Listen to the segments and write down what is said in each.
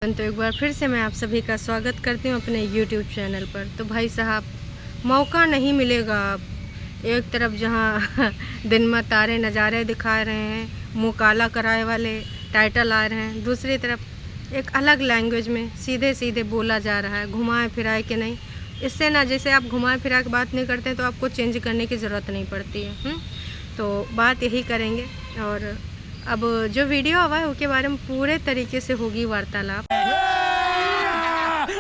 तो एक बार फिर से मैं आप सभी का स्वागत करती हूँ अपने YouTube चैनल पर। तो भाई साहब, मौका नहीं मिलेगा। आप एक तरफ जहाँ दिन में तारे नज़ारे दिखा रहे हैं, मुँह काला कराए वाले टाइटल आ रहे हैं, दूसरी तरफ एक अलग लैंग्वेज में सीधे सीधे बोला जा रहा है, घुमाए फिराए के नहीं। इससे ना, जैसे आप घुमाए फिरा के बात नहीं करते तो आपको चेंज करने की ज़रूरत नहीं पड़ती है। तो बात यही करेंगे, और अब जो वीडियो आवा है उसके बारे में पूरे तरीके से होगी वार्तालाप।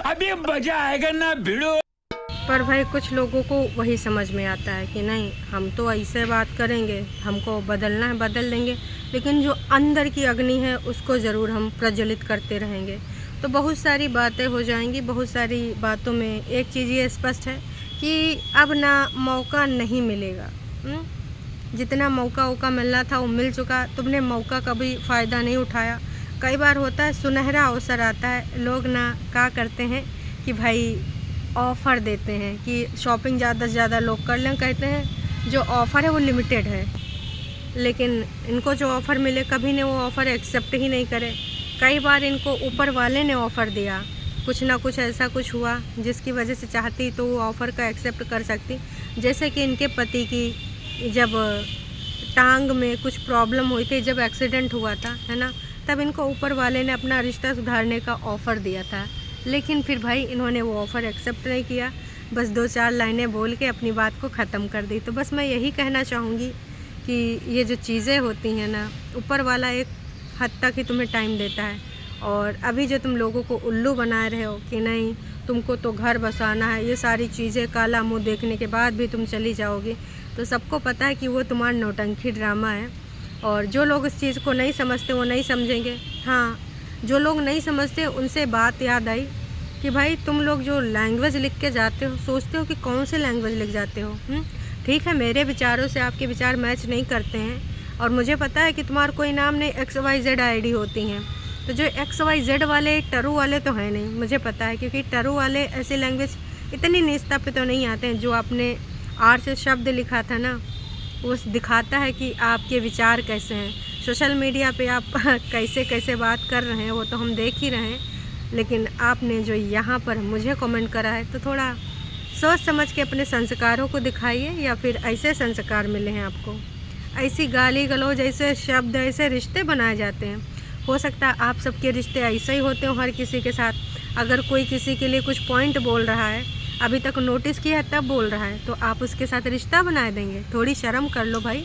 अभी मजा आएगा ना भिड़ो। पर भाई कुछ लोगों को वही समझ में आता है कि नहीं, हम तो ऐसे बात करेंगे, हमको बदलना है बदल देंगे, लेकिन जो अंदर की अग्नि है उसको ज़रूर हम प्रज्वलित करते रहेंगे। तो बहुत सारी बातें हो जाएंगी। बहुत सारी बातों में एक चीज़ ये स्पष्ट है कि अब ना मौका नहीं मिलेगा। जितना मौका मिलना था वो मिल चुका। तुमने मौका का भी फ़ायदा नहीं उठाया। कई बार होता है, सुनहरा अवसर आता है, लोग ना क्या करते हैं कि भाई ऑफ़र देते हैं कि शॉपिंग ज़्यादा से ज़्यादा लोग कर लें। कहते हैं जो ऑफ़र है वो लिमिटेड है, लेकिन इनको जो ऑफ़र मिले कभी ने वो ऑफ़र एक्सेप्ट ही नहीं करे। कई बार इनको ऊपर वाले ने ऑफ़र दिया, कुछ ना कुछ ऐसा कुछ हुआ जिसकी वजह से चाहती तो वो ऑफ़र का एक्सेप्ट कर सकती। जैसे कि इनके पति की जब टांग में कुछ प्रॉब्लम हुई थी, जब एक्सीडेंट हुआ था, है ना, तब इनको ऊपर वाले ने अपना रिश्ता सुधारने का ऑफ़र दिया था। लेकिन फिर भाई इन्होंने वो ऑफ़र एक्सेप्ट नहीं किया, बस 2-4 लाइनें बोल के अपनी बात को ख़त्म कर दी। तो बस मैं यही कहना चाहूँगी कि ये जो चीज़ें होती हैं ना, ऊपर वाला एक हद तक ही तुम्हें टाइम देता है। और अभी जो तुम लोगों को उल्लू बना रहे हो कि नहीं तुमको तो घर बसाना है, ये सारी चीज़ें काला मुँह देखने के बाद भी तुम चली जाओगी, तो सबको पता है कि वो तुम्हारा नौटंकी ड्रामा है। और जो लोग इस चीज़ को नहीं समझते वो नहीं समझेंगे। हाँ, जो लोग नहीं समझते उनसे बात याद आई कि भाई तुम लोग जो लैंग्वेज लिख के जाते हो, सोचते हो कि कौन से लैंग्वेज लिख जाते हो। ठीक है, मेरे विचारों से आपके विचार मैच नहीं करते हैं, और मुझे पता है कि तुम्हारा कोई नाम नहीं, XYZ ID होती हैं। तो जो XYZ वाले टरू वाले तो हैं नहीं, मुझे पता है, क्योंकि टरू वाले ऐसी लैंग्वेज इतनी निस्ता पे तो नहीं आते हैं। जो आपने आर से शब्द लिखा था ना, वो दिखाता है कि आपके विचार कैसे हैं। सोशल मीडिया पे आप कैसे कैसे बात कर रहे हैं वो तो हम देख ही रहे हैं, लेकिन आपने जो यहाँ पर मुझे कमेंट करा है, तो थोड़ा सोच समझ के अपने संस्कारों को दिखाइए, या फिर ऐसे संस्कार मिले हैं आपको, ऐसी गाली गलौज, ऐसे शब्द, ऐसे रिश्ते बनाए जाते हैं। हो सकता है आप सबके रिश्ते ऐसे ही होते हो हर किसी के साथ। अगर कोई किसी के लिए कुछ पॉइंट बोल रहा है, अभी तक नोटिस किया है तब बोल रहा है, तो आप उसके साथ रिश्ता बना देंगे? थोड़ी शर्म कर लो भाई।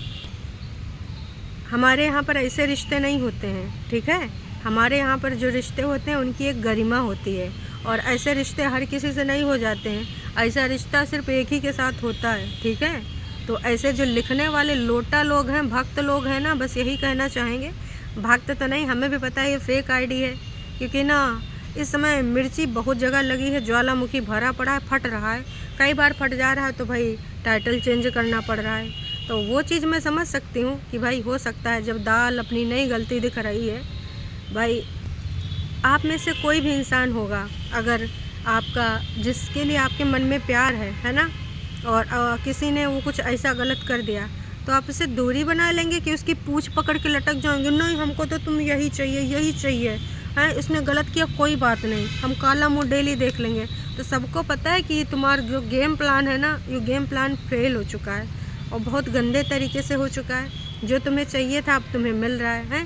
हमारे यहाँ पर ऐसे रिश्ते नहीं होते हैं, ठीक है। हमारे यहाँ पर जो रिश्ते होते हैं उनकी एक गरिमा होती है, और ऐसे रिश्ते हर किसी से नहीं हो जाते हैं। ऐसा रिश्ता सिर्फ एक ही के साथ होता है, ठीक है। तो ऐसे जो लिखने वाले लोटा लोग हैं, भक्त लोग हैं ना, बस यही कहना चाहेंगे, भक्त तो नहीं, हमें भी पता है ये फेक ID है, क्योंकि ना इस समय मिर्ची बहुत जगह लगी है, ज्वालामुखी भरा पड़ा है, फट रहा है, कई बार फट जा रहा है, तो भाई टाइटल चेंज करना पड़ रहा है। तो वो चीज़ मैं समझ सकती हूँ कि भाई हो सकता है जब दाल अपनी नई गलती दिख रही है। भाई आप में से कोई भी इंसान होगा, अगर आपका जिसके लिए आपके मन में प्यार है ना, और किसी ने वो कुछ ऐसा गलत कर दिया, तो आप उससे दूरी बना लेंगे कि उसकी पूँछ पकड़ के लटक जाएंगे, नहीं हमको तो तुम यही चाहिए है, इसने गलत किया, कोई बात नहीं, हम काला मुँह डेली देख लेंगे। तो सबको पता है कि तुम्हारा जो गेम प्लान है ना, ये गेम प्लान फेल हो चुका है, और बहुत गंदे तरीके से हो चुका है। जो तुम्हें चाहिए था अब तुम्हें मिल रहा है।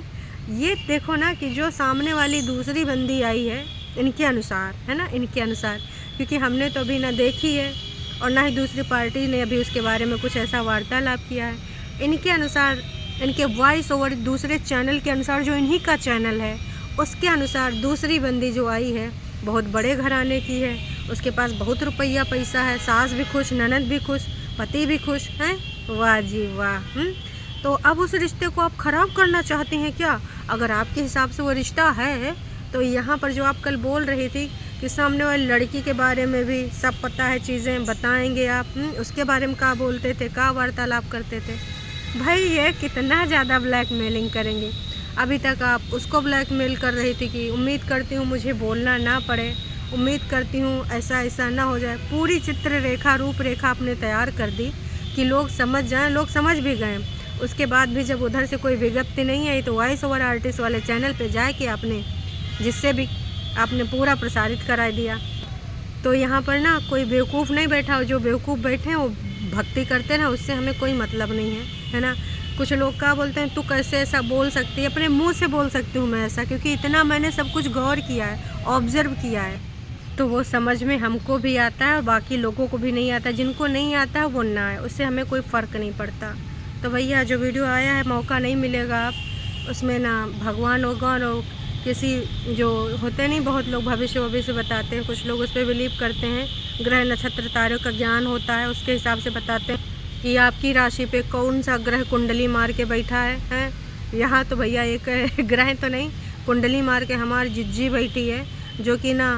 ये देखो ना कि जो सामने वाली दूसरी बंदी आई है, इनके अनुसार, है ना, इनके अनुसार, क्योंकि हमने तो अभी ना देखी है और ना ही दूसरी पार्टी ने अभी उसके बारे में कुछ ऐसा वार्तालाप किया है। इनके अनुसार, इनके वॉइस ओवर दूसरे चैनल के अनुसार, जो इन्हीं का चैनल है उसके अनुसार, दूसरी बंदी जो आई है बहुत बड़े घराने की है, उसके पास बहुत रुपया पैसा है, सास भी खुश, ननद भी खुश, पति भी खुश हैं। वाह जी वाह। तो अब उस रिश्ते को आप ख़राब करना चाहते हैं क्या? अगर आपके हिसाब से वो रिश्ता है, तो यहाँ पर जो आप कल बोल रही थी कि सामने वाली लड़की के बारे में भी सब पता है, चीज़ें बताएंगे आप, उसके बारे में क्या बोलते थे, क्या वार्तालाप करते थे? भाई ये कितना ज़्यादा ब्लैकमेलिंग करेंगे। अभी तक आप उसको ब्लैकमेल कर रही थी कि उम्मीद करती हूँ मुझे बोलना ना पड़े, उम्मीद करती हूँ ऐसा ऐसा ना हो जाए। पूरी चित्र रेखा, रूपरेखा आपने तैयार कर दी कि लोग समझ जाएं। लोग समझ भी गए। उसके बाद भी जब उधर से कोई विज्ञप्ति नहीं आई, तो वॉइस ओवर आर्टिस्ट वाले चैनल पे जाए कि आपने जिससे भी आपने पूरा प्रसारित करा दिया। तो यहाँ पर ना कोई बेवकूफ़ नहीं बैठा हो, जो बेवकूफ़ बैठे हैं वो भक्ति करते हैं ना, उससे हमें कोई मतलब नहीं है ना। कुछ लोग क्या बोलते हैं, तू कैसे ऐसा बोल सकती है, अपने मुंह से बोल सकती हूँ मैं ऐसा, क्योंकि इतना मैंने सब कुछ गौर किया है, ऑब्ज़र्व किया है, तो वो समझ में हमको भी आता है और बाकी लोगों को भी नहीं आता। जिनको नहीं आता है वो ना आए, उससे हमें कोई फ़र्क नहीं पड़ता। तो भैया जो वीडियो आया है, मौका नहीं मिलेगा आप उसमें ना भगवान होगा और किसी जो होते नहीं, बहुत लोग भविष्य बताते हैं, कुछ लोग उस पर बिलीव करते हैं, ग्रह नक्षत्र तारों का ज्ञान होता है, उसके हिसाब से बताते हैं कि आपकी राशि पे कौन सा ग्रह कुंडली मार के बैठा है। यहाँ तो भैया एक ग्रह तो नहीं, कुंडली मार के हमारी जिज्जी बैठी है, जो कि ना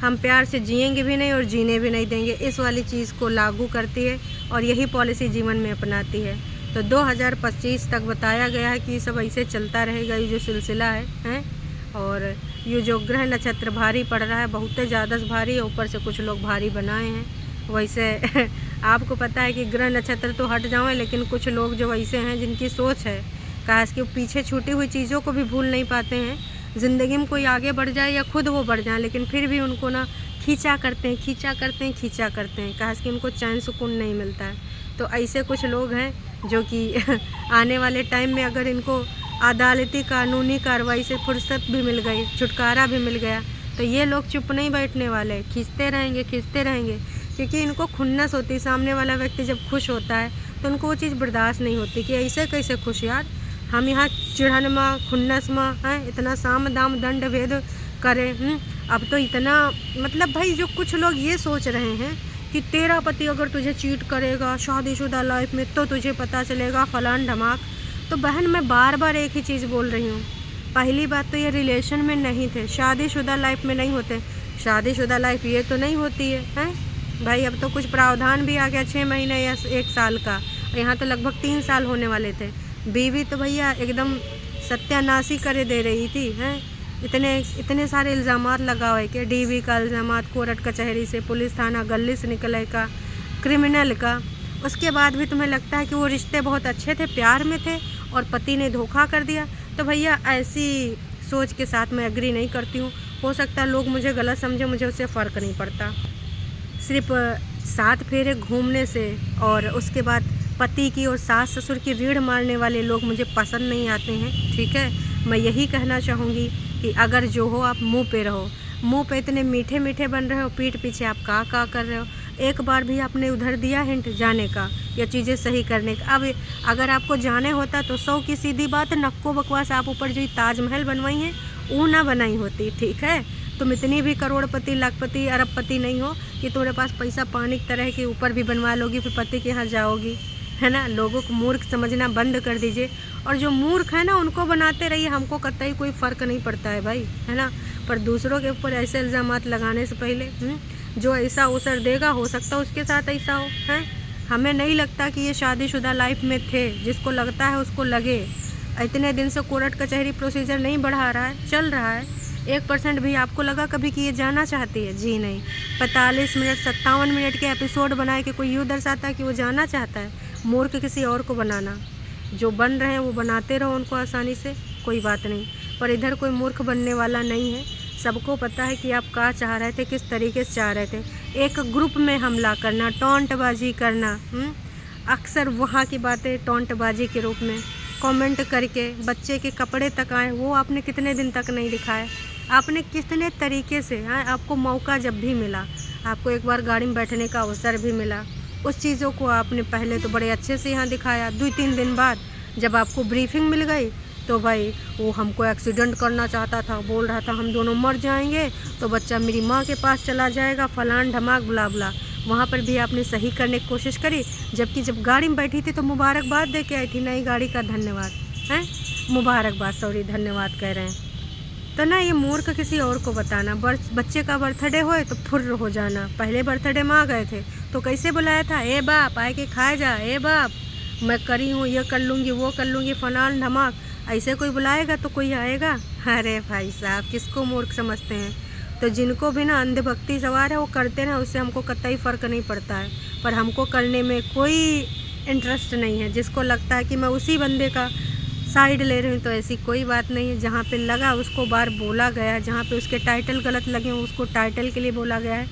हम प्यार से जिएंगे भी नहीं और जीने भी नहीं देंगे, इस वाली चीज़ को लागू करती है और यही पॉलिसी जीवन में अपनाती है। तो 2025 तक बताया गया है कि सब ऐसे चलता रहेगा, ये जो सिलसिला है। और ये जो ग्रह नक्षत्र भारी पड़ रहा है, बहुत ज़्यादा भारी है, ऊपर से कुछ लोग भारी बनाए हैं। वैसे आपको पता है कि ग्रह नक्षत्र तो हट जाएं, लेकिन कुछ लोग जो वैसे हैं जिनकी सोच है काश कि पीछे छूटी हुई चीज़ों को भी भूल नहीं पाते हैं। ज़िंदगी में कोई आगे बढ़ जाए या खुद वो बढ़ जाए, लेकिन फिर भी उनको ना खींचा करते हैं, काश कि उनको चैन सुकून नहीं मिलता है। तो ऐसे कुछ लोग हैं जो कि आने वाले टाइम में अगर इनको अदालती कानूनी कार्रवाई से फुर्सत भी मिल गई, छुटकारा भी मिल गया, तो ये लोग चुप नहीं बैठने वाले, खींचते रहेंगे, क्योंकि इनको खुन्नस होती है। सामने वाला व्यक्ति जब खुश होता है तो उनको वो चीज़ बर्दाश्त नहीं होती कि ऐसे कैसे खुश यार, हम यहाँ चिढ़न में खुन्नस में हैं, इतना साम दाम दंड भेद करें। अब तो इतना मतलब भाई जो कुछ लोग ये सोच रहे हैं कि तेरा पति अगर तुझे चीट करेगा शादीशुदा लाइफ में तो तुझे पता चलेगा फलान धमाक। तो बहन मैं बार बार एक ही चीज़ बोल रही हूँ, पहली बात तो ये रिलेशन में नहीं थे, शादीशुदा लाइफ में नहीं होते, शादीशुदा लाइफ ये तो नहीं होती है भाई। अब तो कुछ प्रावधान भी आ गया 6 महीने या 1 साल का, यहाँ तो लगभग 3 साल होने वाले थे। बीवी तो भैया एकदम सत्यानाशी करे दे रही थी हैं, इतने सारे इल्ज़ामात लगा हुए कि डीवी का इल्ज़ामात, कोर्ट कचहरी से, पुलिस थाना गली से निकले का, क्रिमिनल का। उसके बाद भी तुम्हें लगता है कि वो रिश्ते बहुत अच्छे थे, प्यार में थे और पति ने धोखा कर दिया। तो भैया ऐसी सोच के साथ मैं एग्री नहीं करती हूँ। हो सकता है लोग मुझे गलत समझे, मुझे उससे फ़र्क नहीं पड़ता। सिर्फ 7 फेरे घूमने से और उसके बाद पति की और सास ससुर की रीढ़ मारने वाले लोग मुझे पसंद नहीं आते हैं, ठीक है। मैं यही कहना चाहूँगी कि अगर जो हो आप मुंह पे रहो, मुंह पे इतने मीठे मीठे बन रहे हो, पीठ पीछे आप का कर रहे हो। एक बार भी आपने उधर दिया हिंट जाने का या चीज़ें सही करने का। अब अगर आपको जाने होता तो 100 की सीधी बात, नक्को बकवास आप ऊपर जो ताजमहल बनवाई हैं वो ना बनाई होती, ठीक है। तुम इतनी भी करोड़पति लाखपति अरबपति नहीं हो कि तुम्हारे पास पैसा पानी की तरह के ऊपर भी बनवा लोगी फिर पति के यहाँ जाओगी, है ना। लोगों को मूर्ख समझना बंद कर दीजिए, और जो मूर्ख है ना उनको बनाते रहिए, हमको कतई कोई फ़र्क नहीं पड़ता है भाई, है ना। पर दूसरों के ऊपर ऐसे इल्ज़ामात लगाने से पहले जो ऐसा अवसर देगा हो सकता है उसके साथ ऐसा हो, है। हमें नहीं लगता कि ये शादीशुदा लाइफ में थे, जिसको लगता है उसको लगे। इतने दिन से कोर्ट कचहरी प्रोसीजर नहीं बढ़ा रहा है, चल रहा है। 1% भी आपको लगा कभी कि ये जाना चाहती है? जी नहीं। 45 मिनट 57 मिनट के एपिसोड बनाए कि कोई यूँ दर्शाता है कि वो जाना चाहता है। मूर्ख किसी और को बनाना, जो बन रहे हैं वो बनाते रहो उनको आसानी से, कोई बात नहीं। पर इधर कोई मूर्ख बनने वाला नहीं है, सबको पता है कि आप क्या चाह रहे थे, किस तरीके से चाह रहे थे। एक ग्रुप में हमला करना, टॉन्टबाजी करना, अक्सर वहाँ की बातें टॉन्टबाजी के रूप में कमेंट करके बच्चे के कपड़े तक आए, वो आपने कितने दिन तक नहीं दिखाए। आपने कितने तरीके से आपको मौका जब भी मिला, आपको एक बार गाड़ी में बैठने का अवसर भी मिला, उस चीज़ों को आपने पहले तो बड़े अच्छे से यहाँ दिखाया। 2-3 दिन बाद जब आपको ब्रीफिंग मिल गई तो भाई वो हमको एक्सीडेंट करना चाहता था, बोल रहा था हम दोनों मर जाएंगे तो बच्चा मेरी माँ के पास चला जाएगा, फलान ढमाक बुला बुला। वहाँ पर भी आपने सही करने की कोशिश करी, जबकि जब गाड़ी में बैठी थी तो मुबारकबाद दे के आई थी, नई गाड़ी का धन्यवाद है, मुबारकबाद, सॉरी धन्यवाद कह रहे हैं। तो ना ये मूर्ख किसी और को बताना, बच्चे का बर्थडे होए तो फुर्र हो जाना। पहले बर्थडे में आ गए थे तो कैसे बुलाया था, ए बाप आए के खाए जा, ए बाप मैं करी हूँ, ये कर लूँगी, वो कर लूँगी, फलान धमाक। ऐसे कोई बुलाएगा तो कोई आएगा? अरे भाई साहब, किसको मूर्ख समझते हैं? तो जिनको भी ना अंधभक्ति सवार है वो करते ना, उससे हमको कतई फ़र्क नहीं पड़ता है। पर हमको करने में कोई इंटरेस्ट नहीं है। जिसको लगता है कि मैं उसी बंदे का साइड ले रही हूँ तो ऐसी कोई बात नहीं है। जहाँ पे लगा उसको बार बोला गया है, जहाँ पे उसके टाइटल गलत लगे हैं उसको टाइटल के लिए बोला गया है,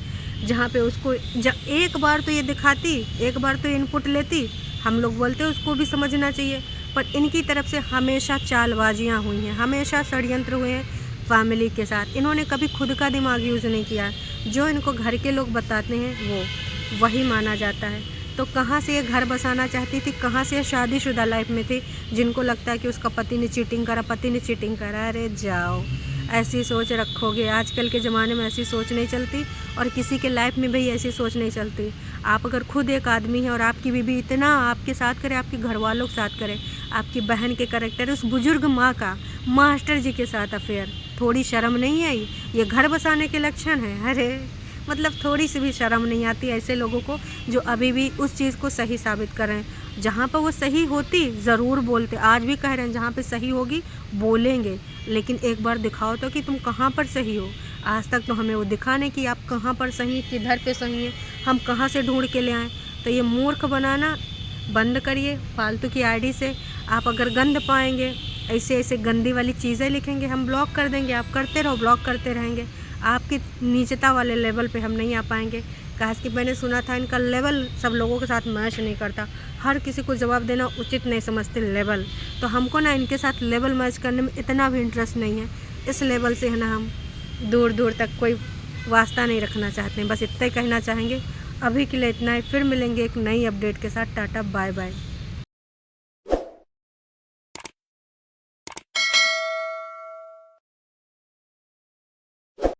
जहाँ पे उसको एक बार तो ये दिखाती, एक बार तो इनपुट लेती, हम लोग बोलते हैं उसको भी समझना चाहिए। पर इनकी तरफ से हमेशा चालबाजियाँ हुई हैं, हमेशा षड्यंत्र हुए हैं फैमिली के साथ। इन्होंने कभी खुद का दिमाग यूज़ नहीं किया, जो इनको घर के लोग बताते हैं वही माना जाता है। तो कहाँ से ये घर बसाना चाहती थी, कहाँ से ये शादीशुदा लाइफ में थी, जिनको लगता है कि उसका पति ने चीटिंग करा, पति ने चीटिंग करा। अरे जाओ, ऐसी सोच रखोगे, आजकल के ज़माने में ऐसी सोच नहीं चलती और किसी के लाइफ में भी ऐसी सोच नहीं चलती। आप अगर खुद एक आदमी है और आपकी बीवी इतना आपके साथ करे, आपके घर वालों के साथ करे, आपकी बहन के करैक्टर, उस बुजुर्ग माँ का मास्टर जी के साथ अफेयर, थोड़ी शर्म नहीं आई? ये घर बसाने के लक्षण है? अरे मतलब थोड़ी सी भी शर्म नहीं आती ऐसे लोगों को जो अभी भी उस चीज़ को सही साबित कर रहे हैं। जहाँ पर वो सही होती ज़रूर बोलते, आज भी कह रहे हैं जहाँ पे सही होगी बोलेंगे, लेकिन एक बार दिखाओ तो कि तुम कहाँ पर सही हो। आज तक तो हमें वो दिखाने की आप कहाँ पर सही, किधर पे सही है, हम कहाँ से ढूंढ के ले आएँ। तो ये मूर्ख बनाना बंद करिए फालतू की आईडी से। आप अगर गंद पाएंगे, ऐसे ऐसे गंदी वाली चीज़ें लिखेंगे, हम ब्लॉक कर देंगे। आप करते रहो, ब्लॉक करते रहेंगे। आपकी नीचता वाले लेवल पे हम नहीं आ पाएंगे। काश कि मैंने सुना था इनका लेवल सब लोगों के साथ मैच नहीं करता, हर किसी को जवाब देना उचित नहीं समझते लेवल। तो हमको ना इनके साथ लेवल मैच करने में इतना भी इंटरेस्ट नहीं है। इस लेवल से है ना हम दूर दूर तक कोई वास्ता नहीं रखना चाहते हैं। बस इतना ही कहना चाहेंगे। अभी के लिए इतना ही, फिर मिलेंगे एक नई अपडेट के साथ। Tata bye bye.